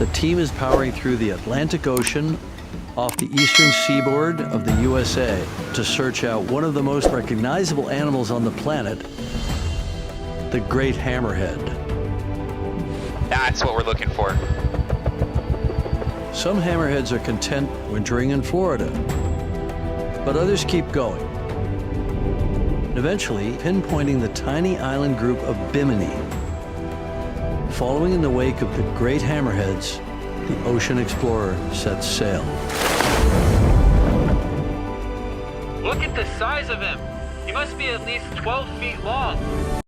the team is powering through the Atlantic Ocean off the eastern seaboard of the USA to search out one of the most recognizable animals on the planet, the great hammerhead. That's what we're looking for. Some hammerheads are content wintering in Florida, but others keep going. Eventually, pinpointing the tiny island group of Bimini. Following in the wake of the great hammerheads, the ocean explorer sets sail. Look at the size of him. He must be at least 12 feet long.